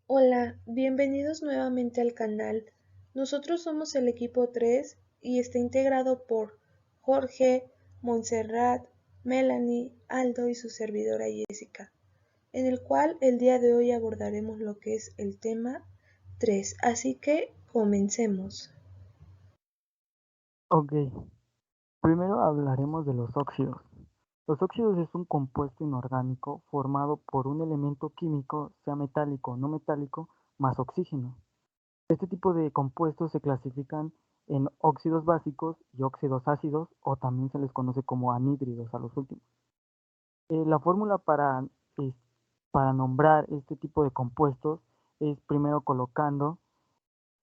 Hola, bienvenidos nuevamente al canal. Nosotros somos el equipo 3 y está integrado por Jorge, Montserrat, Melanie, Aldo y su servidora Jessica, en el cual el día de hoy abordaremos lo que es el tema 3. Así que comencemos. Ok, primero hablaremos de los óxidos. Los óxidos es un compuesto inorgánico formado por un elemento químico, sea metálico o no metálico, más oxígeno. Este tipo de compuestos se clasifican en óxidos básicos y óxidos ácidos, o también se les conoce como anhídridos a los últimos. La fórmula es- para nombrar este tipo de compuestos es primero colocando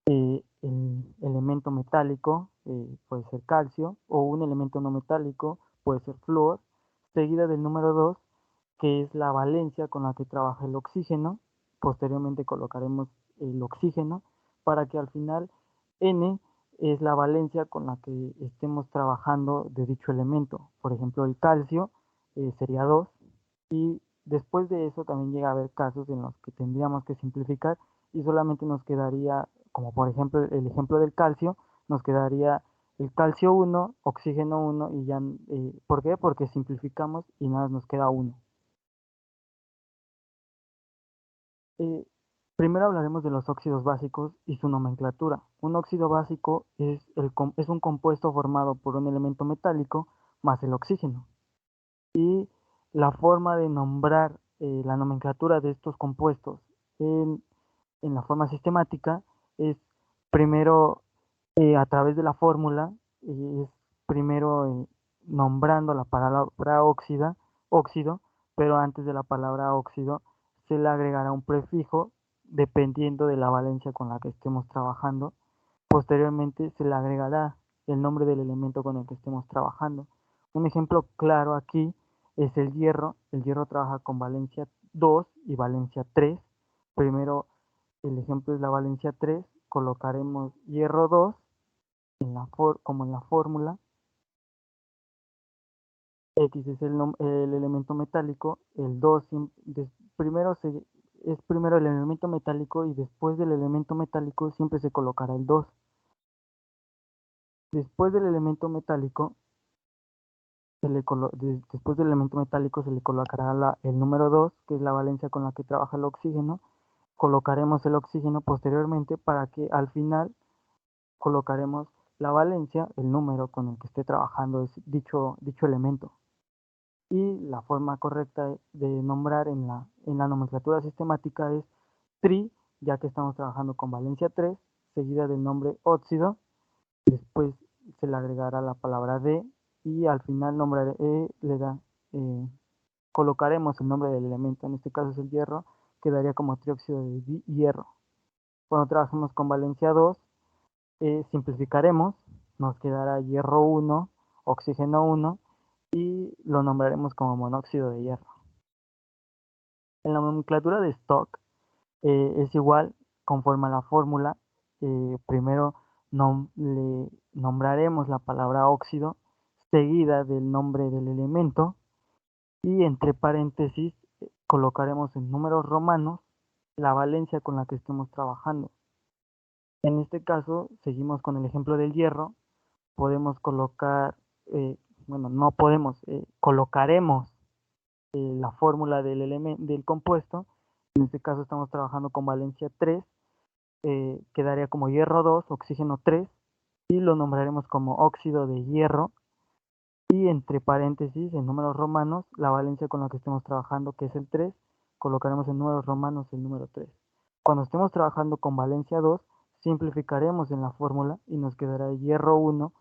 el elemento metálico, puede ser calcio, o un elemento no metálico, puede ser flúor, seguida del número 2, que es la valencia con la que trabaja el oxígeno. Posteriormente colocaremos el oxígeno para que al final N es la valencia con la que estemos trabajando de dicho elemento. Por ejemplo, el calcio sería 2 y después de eso también llega a haber casos en los que tendríamos que simplificar y solamente nos quedaría, como por ejemplo el ejemplo del calcio, nos quedaría el calcio 1, oxígeno 1 y ya, ¿por qué? Porque simplificamos y nada nos queda 1. Eh, Primero hablaremos de los óxidos básicos y su nomenclatura. Un óxido básico es un compuesto formado por un elemento metálico más el oxígeno. Y la forma de nombrar la nomenclatura de estos compuestos en, en la forma sistemática es primero a través de la fórmula, es primero nombrando la palabra óxido, pero antes de la palabra óxido se le agregará un prefijo dependiendo de la valencia con la que estemos trabajando. Posteriormente se le agregará el nombre del elemento con el que estemos trabajando. Un ejemplo claro aquí es el hierro. El hierro trabaja con valencia 2 y valencia 3. Primero el ejemplo es la valencia 3. Colocaremos hierro 2 como en la fórmula. X es el elemento metálico. El 2 primero es primero el elemento metálico y después del elemento metálico siempre se colocará el 2. Después del elemento metálico después del elemento metálico se le colocará el número 2, que es la valencia con la que trabaja el oxígeno. Colocaremos el oxígeno posteriormente para que al final colocaremos la valencia, el número con el que esté trabajando dicho elemento. Y la forma correcta de nombrar en la nomenclatura sistemática es tri, ya que estamos trabajando con valencia 3, seguida del nombre óxido. Después se le agregará la palabra de y al final eh, colocaremos el nombre del elemento, en este caso es el hierro, quedaría como trióxido de hierro. Cuando trabajemos con valencia 2, simplificaremos, nos quedará hierro 1, oxígeno 1 y lo nombraremos como monóxido de hierro. En la nomenclatura de stock es igual, conforme a la fórmula, primero le nombraremos la palabra óxido, seguida del nombre del elemento, y entre paréntesis colocaremos en números romanos la valencia con la que estemos trabajando. En este caso, seguimos con el ejemplo del hierro, podemos colocar, eh, bueno, no podemos, colocaremos la fórmula del compuesto. En este caso estamos trabajando con valencia 3, quedaría como hierro 2, oxígeno 3, y lo nombraremos como óxido de hierro, y entre paréntesis, en números romanos, la valencia con la que estemos trabajando, que es el 3, colocaremos en números romanos el número 3. Cuando estemos trabajando con valencia 2, simplificaremos en la fórmula y nos quedará hierro 1,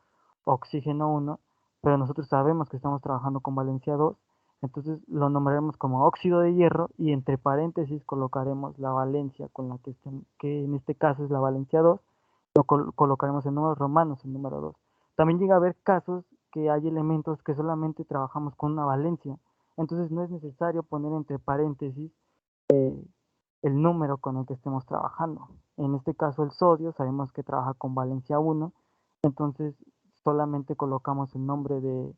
oxígeno 1, pero nosotros sabemos que estamos trabajando con valencia 2, entonces lo nombraremos como óxido de hierro y entre paréntesis colocaremos la valencia con la que en este caso es la valencia 2, lo colocaremos en números romanos el número 2. También llega a haber casos que hay elementos que solamente trabajamos con una valencia, entonces no es necesario poner entre paréntesis el número con el que estemos trabajando. En este caso el sodio sabemos que trabaja con valencia 1, entonces solamente colocamos el nombre de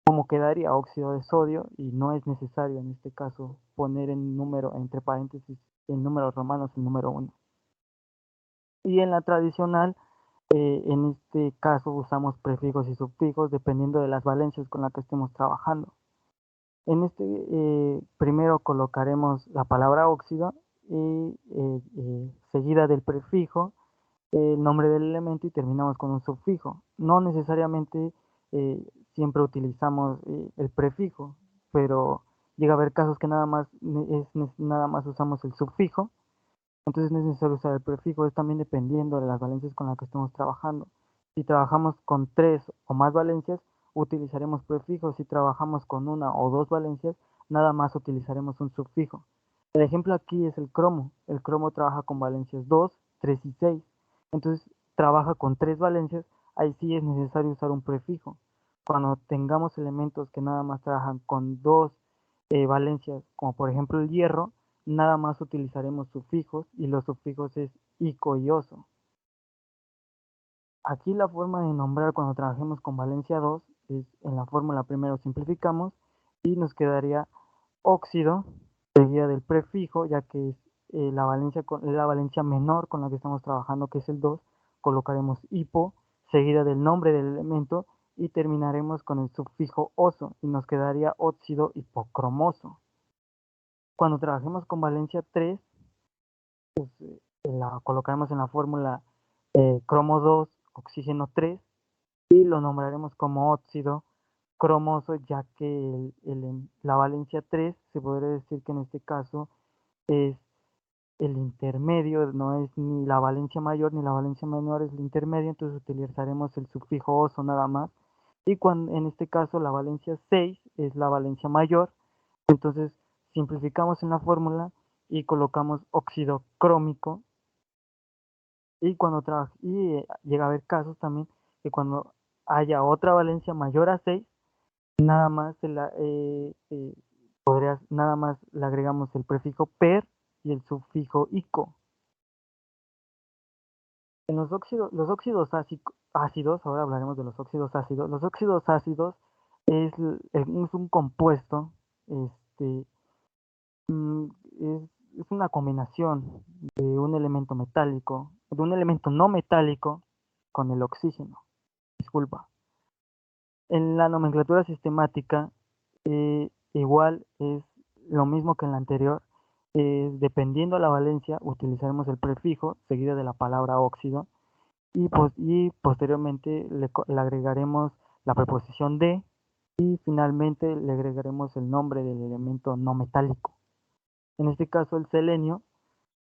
cómo quedaría óxido de sodio y no es necesario en este caso poner en número, entre paréntesis, en números romanos el número 1. Y en la tradicional, en este caso usamos prefijos y sufijos dependiendo de las valencias con las que estemos trabajando. En este primero colocaremos la palabra óxido y seguida del prefijo, el nombre del elemento y terminamos con un sufijo. No necesariamente siempre utilizamos el prefijo, pero llega a haber casos que nada más usamos el sufijo, entonces no es necesario usar el prefijo, es también dependiendo de las valencias con las que estemos trabajando. Si trabajamos con 3 o más valencias, utilizaremos prefijos. Si trabajamos con 1 o 2 valencias, nada más utilizaremos un sufijo. El ejemplo aquí es el cromo. El cromo trabaja con valencias 2, 3 y 6. Entonces trabaja con 3 valencias, ahí sí es necesario usar un prefijo. Cuando tengamos elementos que nada más trabajan con 2 valencias, como por ejemplo el hierro, nada más utilizaremos sufijos y los sufijos es ico y oso. Aquí la forma de nombrar cuando trabajemos con valencia 2 es en la fórmula primero simplificamos y nos quedaría óxido seguida del prefijo, ya que es la valencia menor con la que estamos trabajando, que es el 2, colocaremos hipo seguida del nombre del elemento y terminaremos con el sufijo oso y nos quedaría óxido hipocromoso. Cuando trabajemos con valencia 3, pues, la colocaremos en la fórmula cromo 2, oxígeno 3 y lo nombraremos como óxido cromoso, ya que la valencia 3 se podría decir que en este caso es el intermedio, no es ni la valencia mayor ni la valencia menor, es el intermedio, entonces utilizaremos el sufijo oso nada más. Y cuando en este caso la valencia 6 es la valencia mayor, entonces simplificamos en la fórmula y colocamos óxido crómico. Y cuando llega a haber casos también que cuando haya otra valencia mayor a 6, nada más nada más le agregamos el prefijo per y el sufijo ico. En los óxidos ácidos, ahora hablaremos de los óxidos ácidos. Los óxidos ácidos es un compuesto, este, mm, es una combinación de un elemento metálico, de un elemento no metálico con el oxígeno. Disculpa. En la nomenclatura sistemática, igual es lo mismo que en la anterior. Dependiendo de la valencia, utilizaremos el prefijo seguido de la palabra óxido y posteriormente le agregaremos la preposición de y finalmente le agregaremos el nombre del elemento no metálico. En este caso, el selenio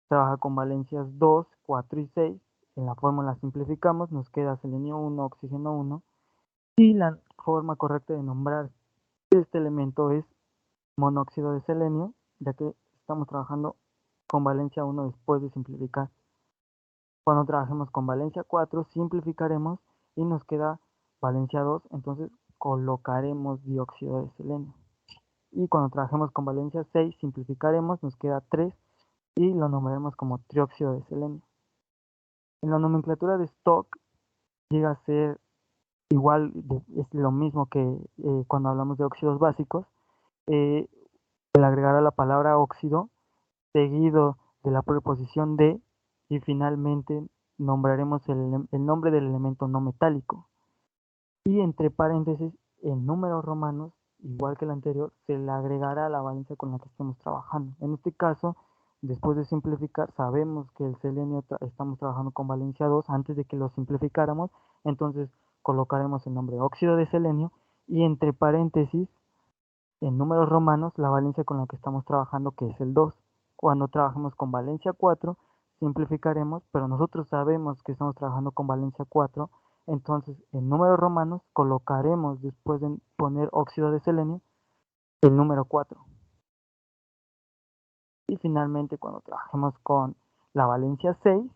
trabaja con valencias 2, 4 y 6. En la fórmula simplificamos, nos queda selenio 1, oxígeno 1. Y la forma correcta de nombrar este elemento es monóxido de selenio, ya que estamos trabajando con valencia 1 después de simplificar. Cuando trabajemos con valencia 4, simplificaremos y nos queda valencia 2, entonces colocaremos dióxido de selenio. Y cuando trabajemos con valencia 6, simplificaremos, nos queda 3 y lo nombraremos como trióxido de selenio. En la nomenclatura de Stock llega a ser igual, es lo mismo que cuando hablamos de óxidos básicos. Le agregará la palabra óxido seguido de la preposición de y finalmente nombraremos el nombre del elemento no metálico. Y entre paréntesis, en números romanos, igual que el anterior, se le agregará la valencia con la que estemos trabajando. En este caso, después de simplificar, sabemos que el selenio estamos trabajando con valencia 2 antes de que lo simplificáramos, entonces colocaremos el nombre óxido de selenio y entre paréntesis, en números romanos, la valencia con la que estamos trabajando, que es el 2. Cuando trabajemos con valencia 4, simplificaremos, pero nosotros sabemos que estamos trabajando con valencia 4, entonces en números romanos colocaremos, después de poner óxido de selenio, el número 4. Y finalmente, cuando trabajemos con la valencia 6,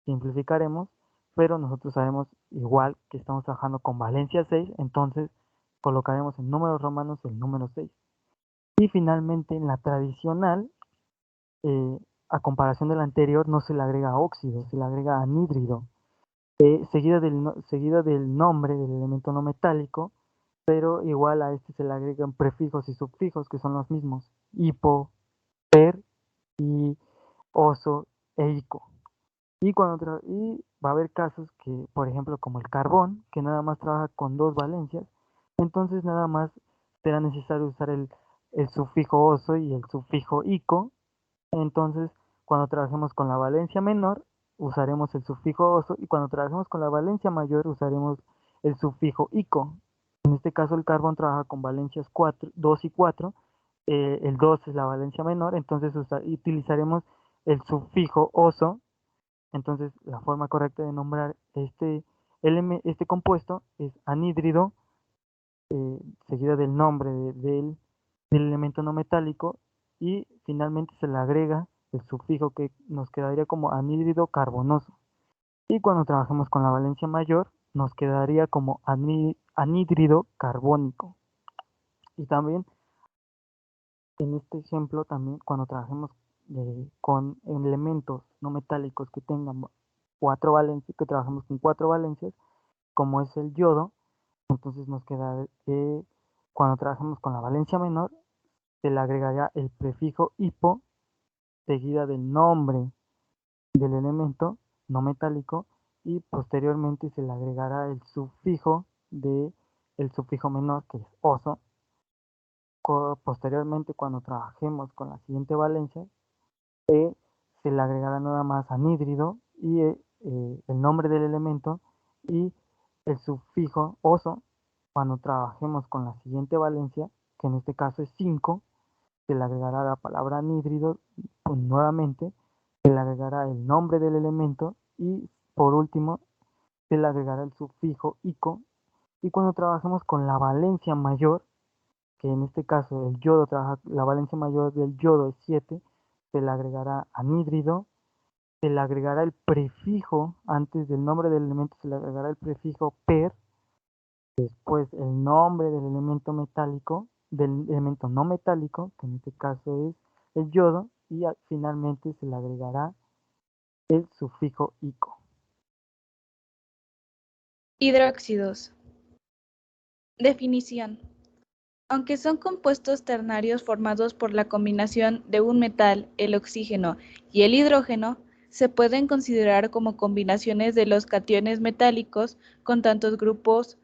simplificaremos, pero nosotros sabemos igual que estamos trabajando con valencia 6, entonces colocaremos en números romanos el número 6. Y finalmente, en la tradicional, a comparación de la anterior, no se le agrega óxido, se le agrega anhídrido, seguida del nombre del elemento no metálico, pero igual a este se le agregan prefijos y sufijos que son los mismos, hipo, per y oso e ico. Y va a haber casos que, por ejemplo, como el carbón, que nada más trabaja con dos valencias, entonces nada más será necesario usar el sufijo oso y el sufijo ico. Entonces, cuando trabajemos con la valencia menor, usaremos el sufijo oso, y cuando trabajemos con la valencia mayor, usaremos el sufijo ico. En este caso, el carbón trabaja con valencias 2 y 4. El 2 es la valencia menor, entonces utilizaremos el sufijo oso. Entonces, la forma correcta de nombrar este compuesto es anhídrido, seguido del nombre del elemento no metálico, y finalmente se le agrega el sufijo que nos quedaría como anhídrido carbonoso. Y cuando trabajemos con la valencia mayor, nos quedaría como anhídrido carbónico. Y también en este ejemplo, también cuando trabajemos con elementos no metálicos que tengan cuatro valencias, que trabajemos con cuatro valencias, como es el yodo, entonces nos queda cuando trabajemos con la valencia menor, se le agregaría el prefijo hipo seguida del nombre del elemento no metálico, y posteriormente se le agregará el sufijo el sufijo menor, que es oso. Posteriormente, cuando trabajemos con la siguiente valencia, se le agregará nada más anhídrido y el nombre del elemento y el sufijo oso. Cuando trabajemos con la siguiente valencia, que en este caso es 5, se le agregará la palabra anhídrido, pues nuevamente se le agregará el nombre del elemento, y por último se le agregará el sufijo ico. Y cuando trabajemos con la valencia mayor, que en este caso el yodo trabaja, la valencia mayor del yodo es 7, se le agregará anhídrido, se le agregará el prefijo, antes del nombre del elemento se le agregará el prefijo per, después el nombre del elemento metálico, del elemento no metálico, que en este caso es el yodo, y finalmente se le agregará el sufijo ico. Hidróxidos. Definición. Aunque son compuestos ternarios formados por la combinación de un metal, el oxígeno y el hidrógeno, se pueden considerar como combinaciones de los cationes metálicos con tantos grupos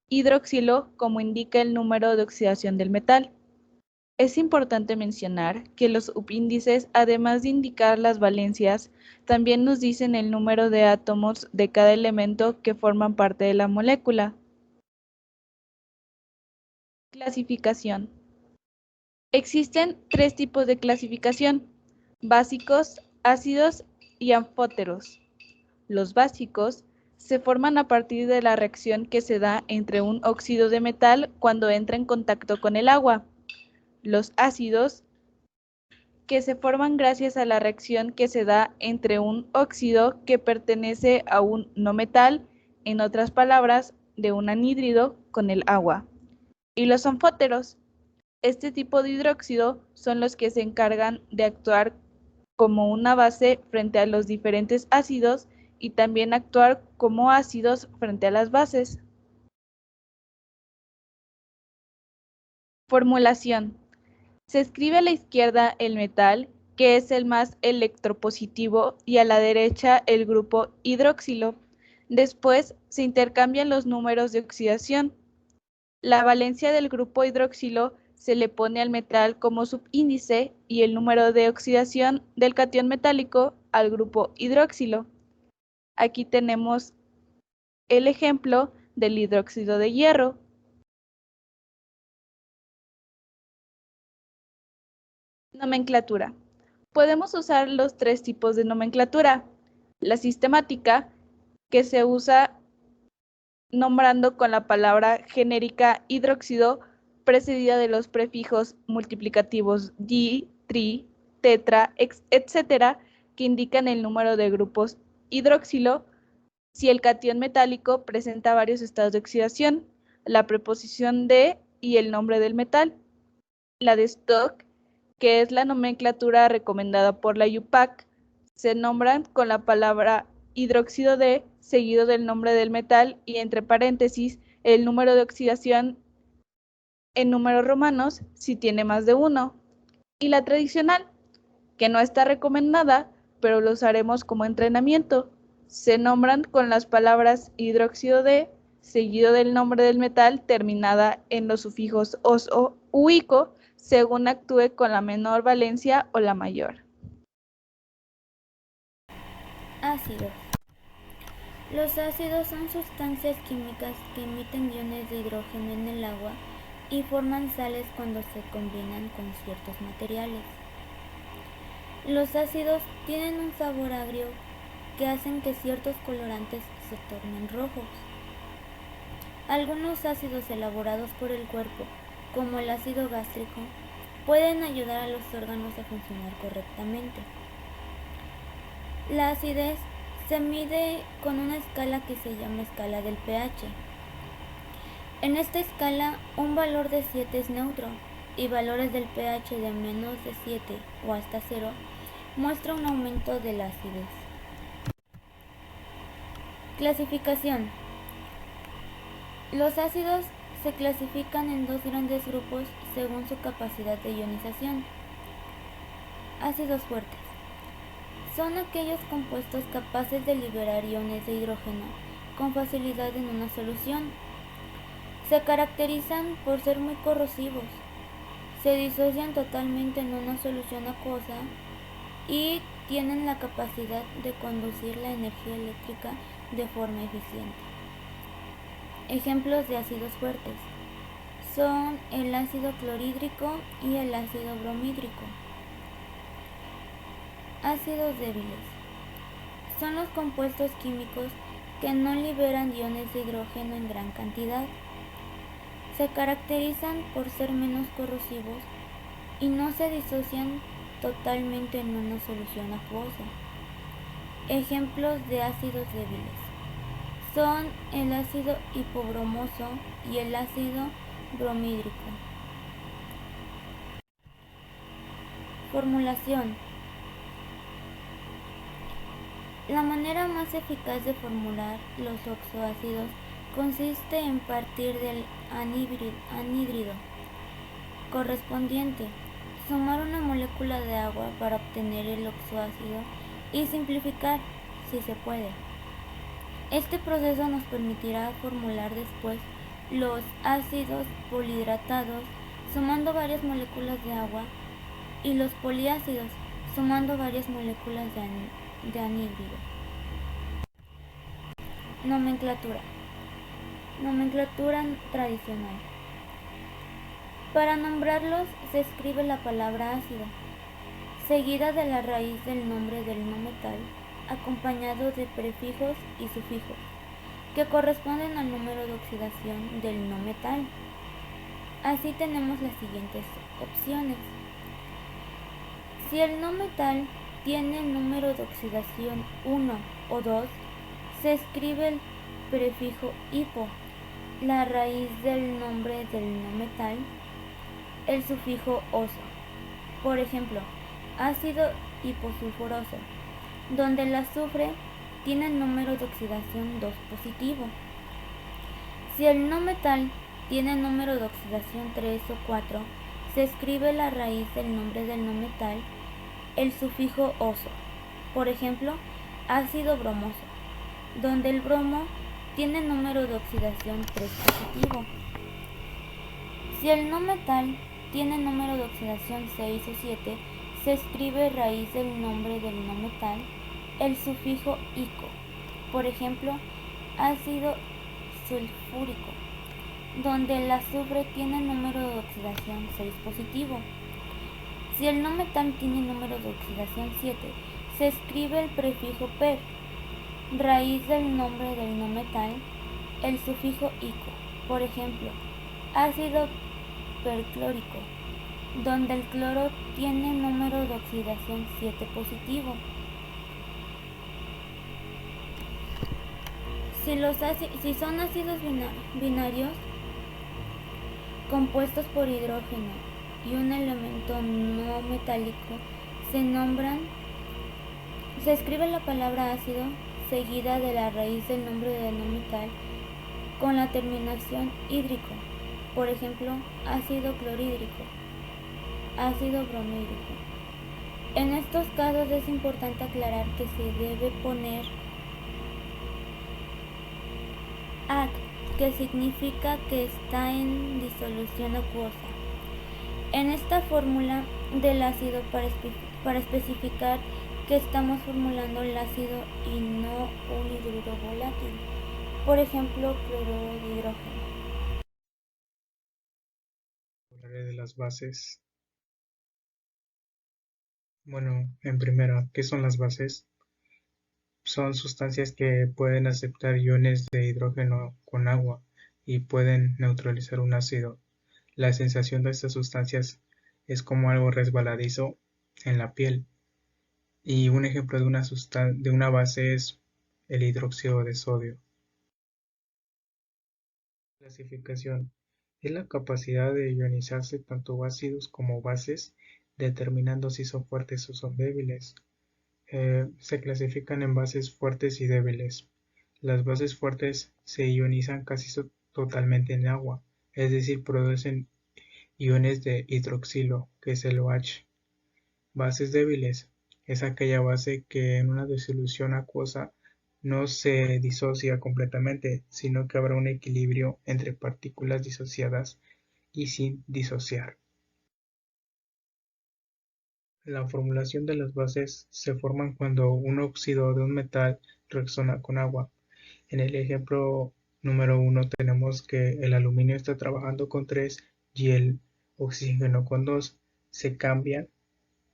hidroxilo como indica el número de oxidación del metal. Es importante mencionar que los subíndices, además de indicar las valencias, también nos dicen el número de átomos de cada elemento que forman parte de la molécula. Clasificación. Existen tres tipos de clasificación: básicos, ácidos y anfóteros. Los básicos se forman a partir de la reacción que se da entre un óxido de metal cuando entra en contacto con el agua. Los ácidos, que se forman gracias a la reacción que se da entre un óxido que pertenece a un no metal, en otras palabras, de un anhídrido con el agua. Y los anfóteros. Este tipo de hidróxido son los que se encargan de actuar como una base frente a los diferentes ácidos y también actuar como ácidos frente a las bases. Formulación. Se escribe a la izquierda el metal, que es el más electropositivo, y a la derecha el grupo hidroxilo. Después se intercambian los números de oxidación. La valencia del grupo hidroxilo se le pone al metal como subíndice y el número de oxidación del catión metálico al grupo hidroxilo. Aquí tenemos el ejemplo del hidróxido de hierro. Nomenclatura. Podemos usar los tres tipos de nomenclatura. La sistemática, que se usa nombrando con la palabra genérica hidróxido precedida de los prefijos multiplicativos di, tri, tetra, etc., que indican el número de grupos hidroxilo si el catión metálico presenta varios estados de oxidación, la preposición de y el nombre del metal. La de stock, que es la nomenclatura recomendada por la IUPAC, se nombran con la palabra hidróxido de seguido del nombre del metal y entre paréntesis el número de oxidación en números romanos si tiene más de uno. Y la tradicional, que no está recomendada, pero lo usaremos como entrenamiento. Se nombran con las palabras hidróxido de, seguido del nombre del metal, terminada en los sufijos os o u ico, según actúe con la menor valencia o la mayor. Ácidos. Los ácidos son sustancias químicas que emiten iones de hidrógeno en el agua y forman sales cuando se combinan con ciertos materiales. Los ácidos tienen un sabor agrio que hacen que ciertos colorantes se tornen rojos. Algunos ácidos elaborados por el cuerpo, como el ácido gástrico, pueden ayudar a los órganos a funcionar correctamente. La acidez se mide con una escala que se llama escala del pH. En esta escala, un valor de 7 es neutro y valores del pH de menos de 7 o hasta 0 muestra un aumento de la acidez. Clasificación. Los ácidos se clasifican en dos grandes grupos según su capacidad de ionización. Ácidos fuertes. Son aquellos compuestos capaces de liberar iones de hidrógeno con facilidad en una solución. Se caracterizan por ser muy corrosivos. Se disocian totalmente en una solución acuosa y tienen la capacidad de conducir la energía eléctrica de forma eficiente. Ejemplos de ácidos fuertes son el ácido clorhídrico y el ácido bromhídrico. Ácidos débiles son los compuestos químicos que no liberan iones de hidrógeno en gran cantidad. Se caracterizan por ser menos corrosivos y no se disocian totalmente en una solución acuosa. Ejemplos de ácidos débiles son el ácido hipobromoso y el ácido bromhídrico. Formulación. La manera más eficaz de formular los oxoácidos consiste en partir del anhídrido correspondiente, sumar una molécula de agua para obtener el oxoácido y simplificar, si se puede. Este proceso nos permitirá formular después los ácidos polihidratados sumando varias moléculas de agua y los poliácidos sumando varias moléculas de anhídrido. Nomenclatura. Nomenclatura tradicional. Para nombrarlos se escribe la palabra ácido, seguida de la raíz del nombre del no metal, acompañado de prefijos y sufijos, que corresponden al número de oxidación del no metal. Así tenemos las siguientes opciones. Si el no metal tiene el número de oxidación 1 o 2, se escribe el prefijo hipo, la raíz del nombre del no metal, el sufijo oso. Por ejemplo, ácido hiposulfuroso, donde el azufre tiene el número de oxidación 2 positivo. Si el no metal tiene número de oxidación 3 o 4, se escribe la raíz del nombre del no metal, el sufijo oso. Por ejemplo, ácido bromoso, donde el bromo tiene número de oxidación 3 positivo. Si el no metal tiene número de oxidación 6 o 7, se escribe raíz del nombre del no metal, el sufijo ico. Por ejemplo, ácido sulfúrico, donde el azufre tiene número de oxidación 6 positivo. Si el no metal tiene número de oxidación 7, se escribe el prefijo per, raíz del nombre del no metal, el sufijo ico. Por ejemplo, ácido perclórico, donde el cloro tiene número de oxidación 7 positivo. Si son ácidos binarios compuestos por hidrógeno y un elemento no metálico, se escribe la palabra ácido seguida de la raíz del nombre del no metal con la terminación hídrico. Por ejemplo, ácido clorhídrico, ácido bromhídrico. En estos casos es importante aclarar que se debe poner AC, que significa que está en disolución acuosa, en esta fórmula del ácido para especificar que estamos formulando el ácido y no un hidruro volátil, por ejemplo, cloruro de hidrógeno. Hablaré de las bases. Bueno, en primera, ¿qué son las bases? Son sustancias que pueden aceptar iones de hidrógeno con agua y pueden neutralizar un ácido. La sensación de estas sustancias es como algo resbaladizo en la piel. Y un ejemplo de una base es el hidróxido de sodio. Clasificación es la capacidad de ionizarse tanto ácidos como bases, determinando si son fuertes o son débiles. Se clasifican en bases fuertes y débiles. Las bases fuertes se ionizan casi totalmente en agua, es decir, producen iones de hidroxilo, que es el OH. Bases débiles es aquella base que en una disolución acuosa no se disocia completamente, sino que habrá un equilibrio entre partículas disociadas y sin disociar. La formulación de las bases se forman cuando un óxido de un metal reacciona con agua. En el ejemplo número 1 tenemos que el aluminio está trabajando con 3 y el oxígeno con 2. Se cambian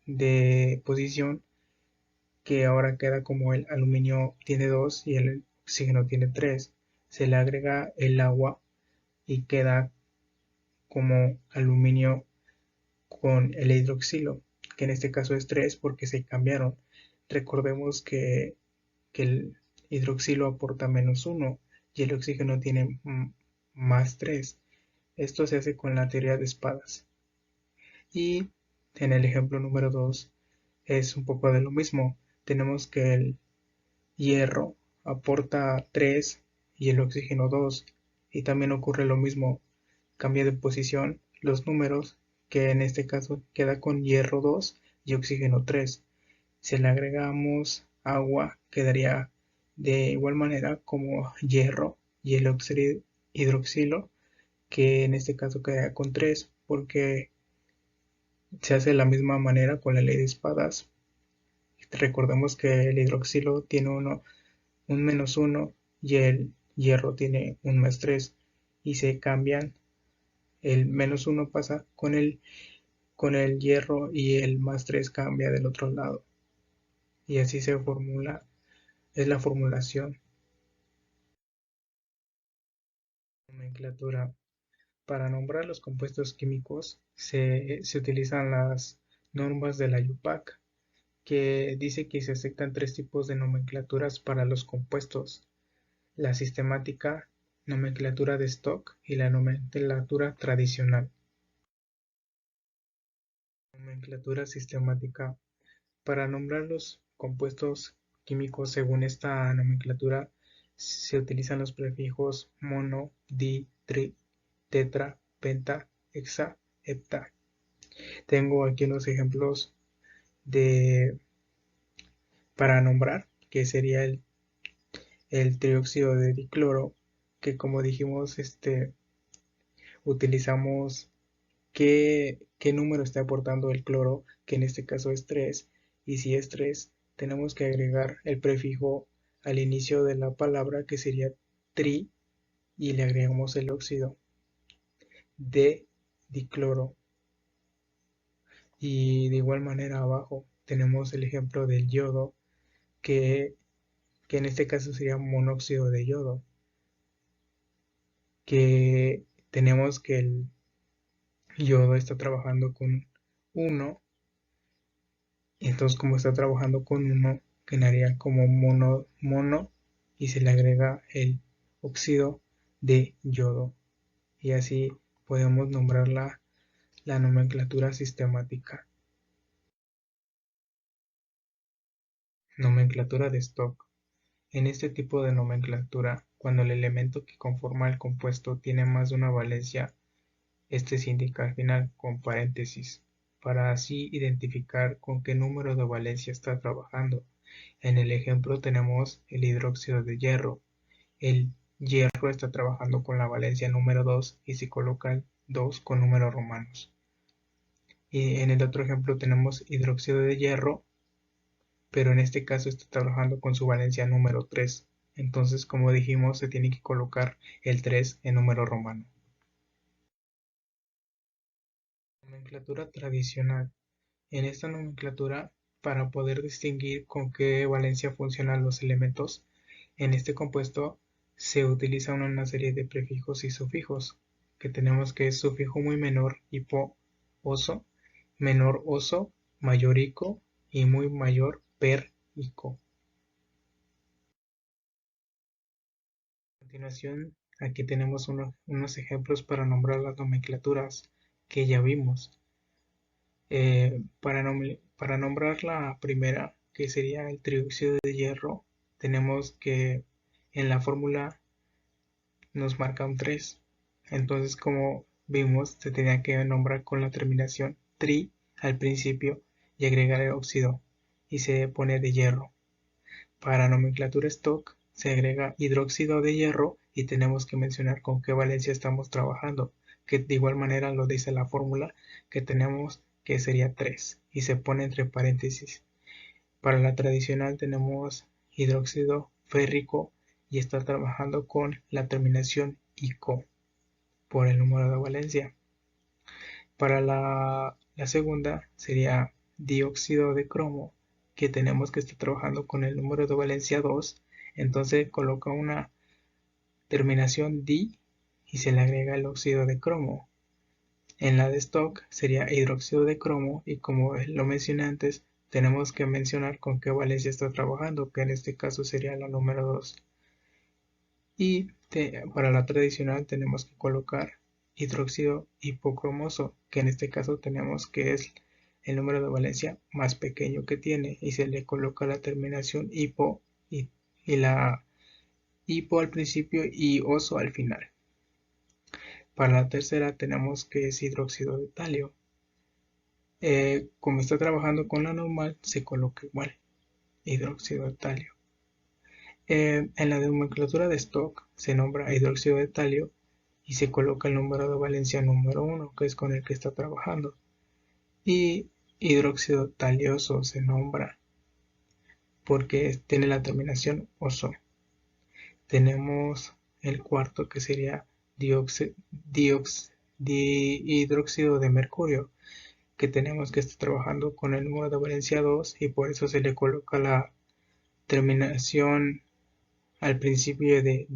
de posición, que ahora queda como el aluminio tiene 2 y el oxígeno tiene 3. Se le agrega el agua y queda como aluminio con el hidroxilo, que en este caso es 3 porque se cambiaron. Recordemos que el hidroxilo aporta -1 y el oxígeno tiene +3. Esto se hace con la teoría de espadas. Y en el ejemplo número 2 es un poco de lo mismo. Tenemos que el hierro aporta 3 y el oxígeno 2. Y también ocurre lo mismo. Cambia de posición los números, que en este caso queda con hierro 2 y oxígeno 3. Si le agregamos agua, quedaría de igual manera como hierro y el hidroxilo, que en este caso quedaría con 3, porque se hace de la misma manera con la ley de espadas. Recordemos que el hidroxilo tiene un -1 y el hierro tiene un +3 y se cambian. El -1 pasa con el hierro y el +3 cambia del otro lado. Y así se formula, es la formulación. Nomenclatura. Para nombrar los compuestos químicos se utilizan las normas de la IUPAC, que dice que se aceptan 3 tipos de nomenclaturas para los compuestos: la sistemática, nomenclatura de stock y la nomenclatura tradicional. Nomenclatura sistemática. Para nombrar los compuestos químicos según esta nomenclatura se utilizan los prefijos mono, di, tri, tetra, penta, hexa, hepta. Tengo aquí unos ejemplos para nombrar, que sería el trióxido de dicloro, que como dijimos, utilizamos qué número está aportando el cloro, que en este caso es 3, y si es 3, tenemos que agregar el prefijo al inicio de la palabra, que sería tri, y le agregamos el óxido de dicloro. Y de igual manera abajo tenemos el ejemplo del yodo, que en este caso sería monóxido de yodo, que tenemos que el yodo está trabajando con 1, y entonces como está trabajando con 1, quedaría como mono y se le agrega el óxido de yodo, y así podemos nombrar la nomenclatura sistemática. Nomenclatura de stock. En este tipo de nomenclatura, cuando el elemento que conforma el compuesto tiene más de una valencia, este se indica al final con paréntesis. para así identificar con qué número de valencia está trabajando. En el ejemplo tenemos el hidróxido de hierro. El hierro está trabajando con la valencia número 2 y se coloca el 2 con números romanos. Y en el otro ejemplo tenemos hidróxido de hierro, pero en este caso está trabajando con su valencia número 3. Entonces, como dijimos, se tiene que colocar el 3 en número romano. Nomenclatura tradicional. En esta nomenclatura, para poder distinguir con qué valencia funcionan los elementos, en este compuesto se utiliza una serie de prefijos y sufijos, que tenemos que es sufijo muy menor, hipo, oso, menor oso, mayor ico y muy mayor per ico. A continuación, aquí tenemos unos ejemplos para nombrar las nomenclaturas que ya vimos. Para nombrar la primera, que sería el trióxido de hierro, tenemos que en la fórmula nos marca un 3. Entonces, como vimos, se tenía que nombrar con la terminación tri al principio y agregar el óxido y se pone de hierro. Para nomenclatura stock se agrega hidróxido de hierro y tenemos que mencionar con qué valencia estamos trabajando, que de igual manera lo dice la fórmula, que tenemos que sería 3 y se pone entre paréntesis. Para la tradicional tenemos hidróxido férrico y está trabajando con la terminación ico por el número de valencia. Para la segunda sería dióxido de cromo, que tenemos que estar trabajando con el número de valencia 2, entonces coloca una terminación di y se le agrega el óxido de cromo. En la de stock sería hidróxido de cromo y como lo mencioné antes, tenemos que mencionar con qué valencia está trabajando, que en este caso sería la número 2. Y para la tradicional tenemos que colocar hidróxido hipocromoso, que en este caso tenemos que es el número de valencia más pequeño que tiene y se le coloca la terminación hipo y la hipo al principio y oso al final. Para la tercera tenemos que es hidróxido de talio. Como está trabajando con la normal, se coloca igual, hidróxido de talio. En la nomenclatura de stock se nombra hidróxido de talio y se coloca el número de valencia número 1, que es con el que está trabajando. Y hidróxido talioso se nombra porque tiene la terminación oso. Tenemos el cuarto que sería dihidróxido de mercurio, que tenemos que estar trabajando con el número de valencia 2 y por eso se le coloca la terminación al principio de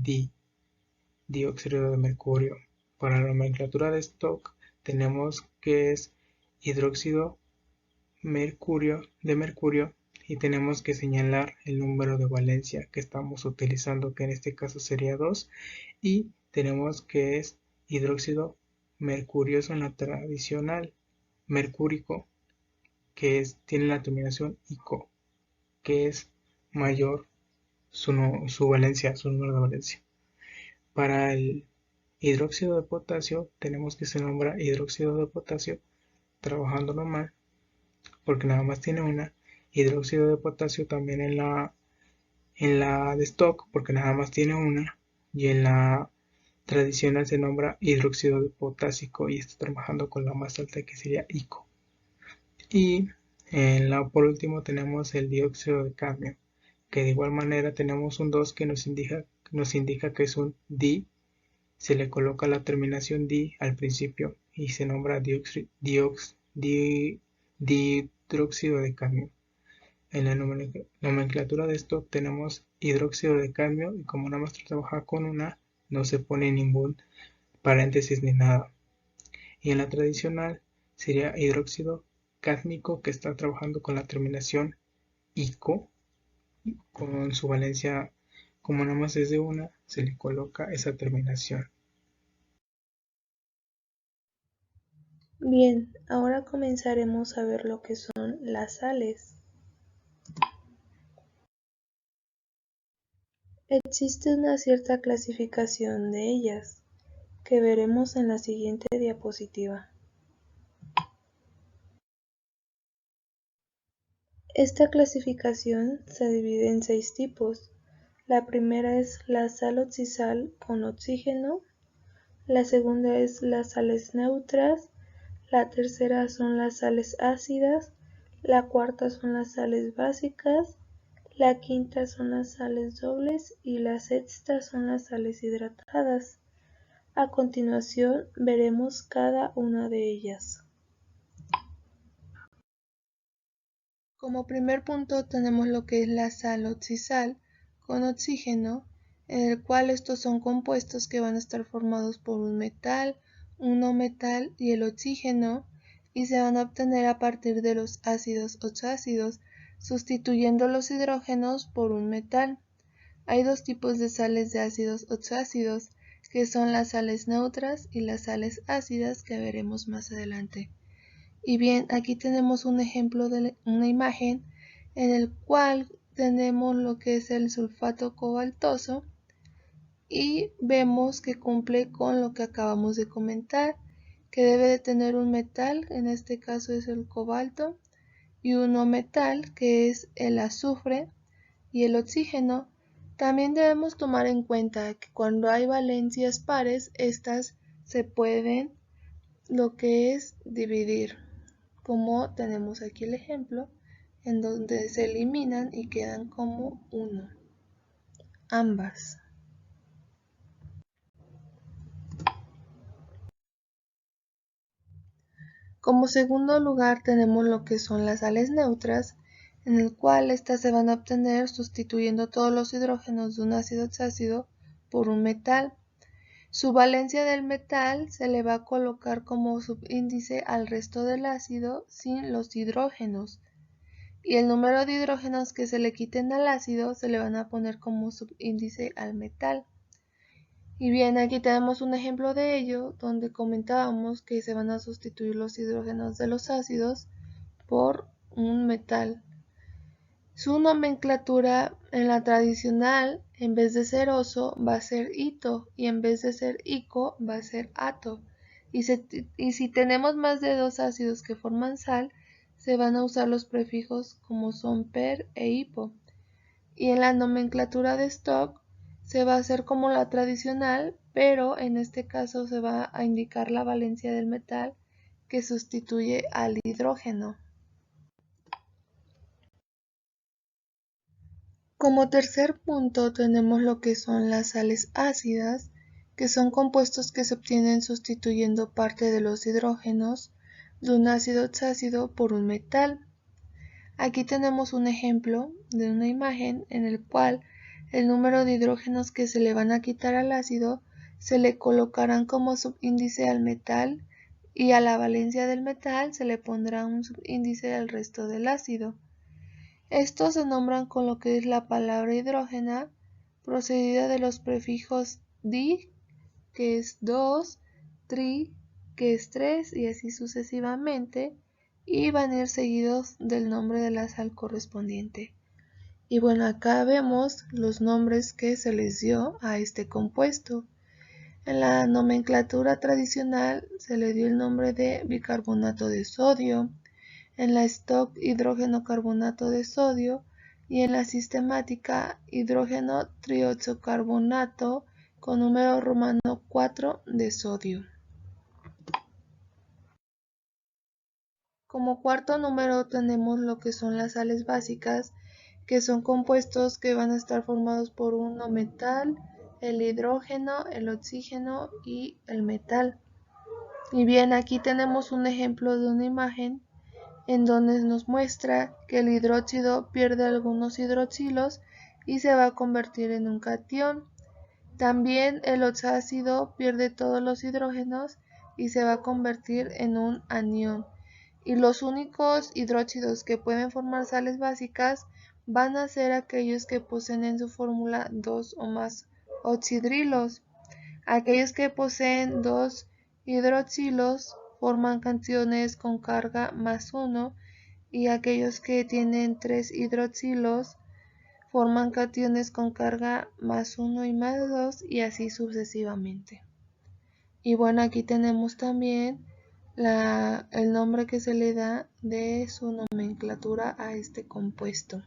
dióxido de mercurio. Para la nomenclatura de stock tenemos que es hidróxido de mercurio y tenemos que señalar el número de valencia que estamos utilizando, que en este caso sería 2, y tenemos que es hidróxido mercurioso en la tradicional, mercúrico, que tiene la terminación ico, que es mayor su valencia, su número de valencia. Para el hidróxido de potasio tenemos que se nombra hidróxido de potasio trabajando normal porque nada más tiene una, hidróxido de potasio también en la de stock porque nada más tiene una, y en la tradicional se nombra hidróxido de potásico y está trabajando con la más alta que sería ico. Y por último tenemos el dióxido de cadmio, que de igual manera tenemos un 2 que nos indica que es un di, se le coloca la terminación di al principio y se nombra dihidróxido de cadmio. En la nomenclatura de esto tenemos hidróxido de cadmio y como nada más trabaja con una, no se pone ningún paréntesis ni nada. Y en la tradicional sería hidróxido cádmico, que está trabajando con la terminación ico, con su valencia, como nada más es de una, se le coloca esa terminación. Bien, ahora comenzaremos a ver lo que son las sales. Existe una cierta clasificación de ellas, que veremos en la siguiente diapositiva. Esta clasificación se divide en 6 tipos. La primera es la sal oxisal con oxígeno, la segunda es las sales neutras, la tercera son las sales ácidas, la cuarta son las sales básicas, la quinta son las sales dobles y la sexta son las sales hidratadas. A continuación veremos cada una de ellas. Como primer punto tenemos lo que es la sal oxisal con oxígeno, en el cual estos son compuestos que van a estar formados por un metal, un no metal y el oxígeno, y se van a obtener a partir de los ácidos oxoácidos, sustituyendo los hidrógenos por un metal. Hay dos tipos de sales de ácidos oxoácidos, que son las sales neutras y las sales ácidas, que veremos más adelante. Y bien, aquí tenemos un ejemplo de una imagen en el cual tenemos lo que es el sulfato cobaltoso y vemos que cumple con lo que acabamos de comentar, que debe de tener un metal, en este caso es el cobalto, y un no metal, que es el azufre y el oxígeno. También debemos tomar en cuenta que cuando hay valencias pares, estas se pueden lo que es dividir, como tenemos aquí el ejemplo, en donde se eliminan y quedan como 1, ambas. Como segundo lugar tenemos lo que son las sales neutras, en el cual estas se van a obtener sustituyendo todos los hidrógenos de un ácido oxácido por un metal. Su valencia del metal se le va a colocar como subíndice al resto del ácido sin los hidrógenos, y el número de hidrógenos que se le quiten al ácido se le van a poner como subíndice al metal. Y bien, aquí tenemos un ejemplo de ello, donde comentábamos que se van a sustituir los hidrógenos de los ácidos por un metal. Su nomenclatura en la tradicional, en vez de ser oso, va a ser ito, y en vez de ser ico, va a ser ato. Y si tenemos más de dos ácidos que forman sal, se van a usar los prefijos como son per e hipo. Y en la nomenclatura de stock se va a hacer como la tradicional, pero en este caso se va a indicar la valencia del metal que sustituye al hidrógeno. Como tercer punto tenemos lo que son las sales ácidas, que son compuestos que se obtienen sustituyendo parte de los hidrógenos de un ácido oxácido por un metal. Aquí tenemos un ejemplo de una imagen en el cual el número de hidrógenos que se le van a quitar al ácido se le colocarán como subíndice al metal y a la valencia del metal se le pondrá un subíndice al resto del ácido. Estos se nombran con lo que es la palabra hidrógena, procedida de los prefijos di, que es 2, tri, que es 3, y así sucesivamente, y van a ir seguidos del nombre de la sal correspondiente. Y bueno, acá vemos los nombres que se les dio a este compuesto. En la nomenclatura tradicional se le dio el nombre de bicarbonato de sodio, en la stock hidrógeno carbonato de sodio y en la sistemática hidrógeno trioxocarbonato con número romano 4 de sodio. Como cuarto número tenemos lo que son las sales básicas, que son compuestos que van a estar formados por un no metal, el hidrógeno, el oxígeno y el metal. Y bien, aquí tenemos un ejemplo de una imagen en donde nos muestra que el hidróxido pierde algunos hidroxilos y se va a convertir en un catión. También el oxácido pierde todos los hidrógenos y se va a convertir en un anión. Y los únicos hidróxidos que pueden formar sales básicas van a ser aquellos que poseen en su fórmula 2 o más oxidrilos. Aquellos que poseen 2 hidroxilos forman cationes con carga +1 y aquellos que tienen 3 hidroxilos forman cationes con carga +1 y +2 y así sucesivamente. Y bueno, aquí tenemos también el nombre que se le da de su nomenclatura a este compuesto.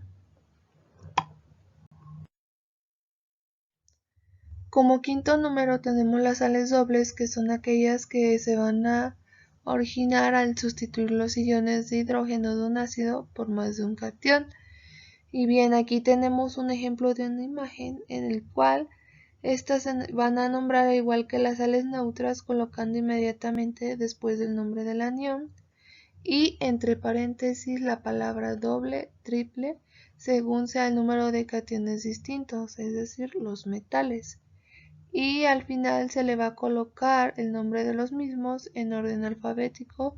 Como quinto número tenemos las sales dobles, que son aquellas que se van a originar al sustituir los iones de hidrógeno de un ácido por más de un catión. Y bien, aquí tenemos un ejemplo de una imagen en el cual estas van a nombrar igual que las sales neutras, colocando inmediatamente después del nombre del anión y entre paréntesis la palabra doble, triple, según sea el número de cationes distintos, es decir, los metales. Y al final se le va a colocar el nombre de los mismos en orden alfabético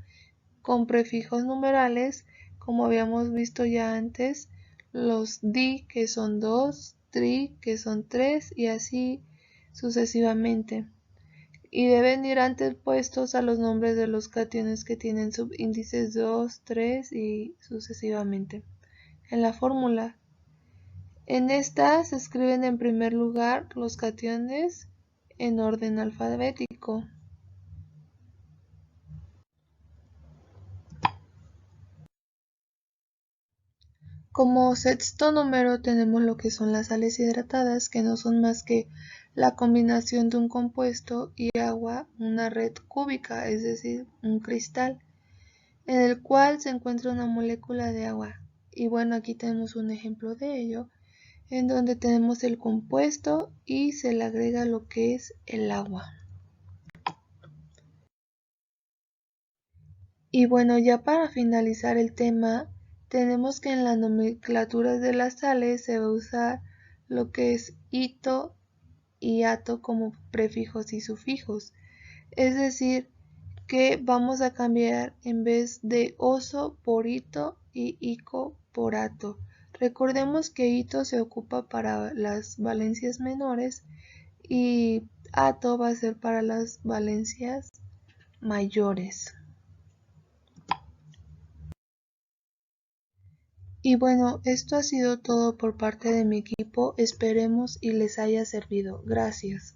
con prefijos numerales, como habíamos visto ya antes, los di, que son 2, tri, que son 3, y así sucesivamente. Y deben ir antepuestos a los nombres de los cationes que tienen subíndices 2, 3 y sucesivamente. En la fórmula, en esta se escriben en primer lugar los cationes en orden alfabético. Como sexto número tenemos lo que son las sales hidratadas, que no son más que la combinación de un compuesto y agua, una red cúbica, es decir, un cristal, en el cual se encuentra una molécula de agua. Y bueno, aquí tenemos un ejemplo de ello, en donde tenemos el compuesto y se le agrega lo que es el agua. Y bueno, ya para finalizar el tema, tenemos que en las nomenclaturas de las sales se va a usar lo que es ito y ato como prefijos y sufijos. Es decir, que vamos a cambiar en vez de oso por ito y ico por ato. Recordemos que ito se ocupa para las valencias menores y ato va a ser para las valencias mayores. Y bueno, esto ha sido todo por parte de mi equipo, esperemos y les haya servido. Gracias.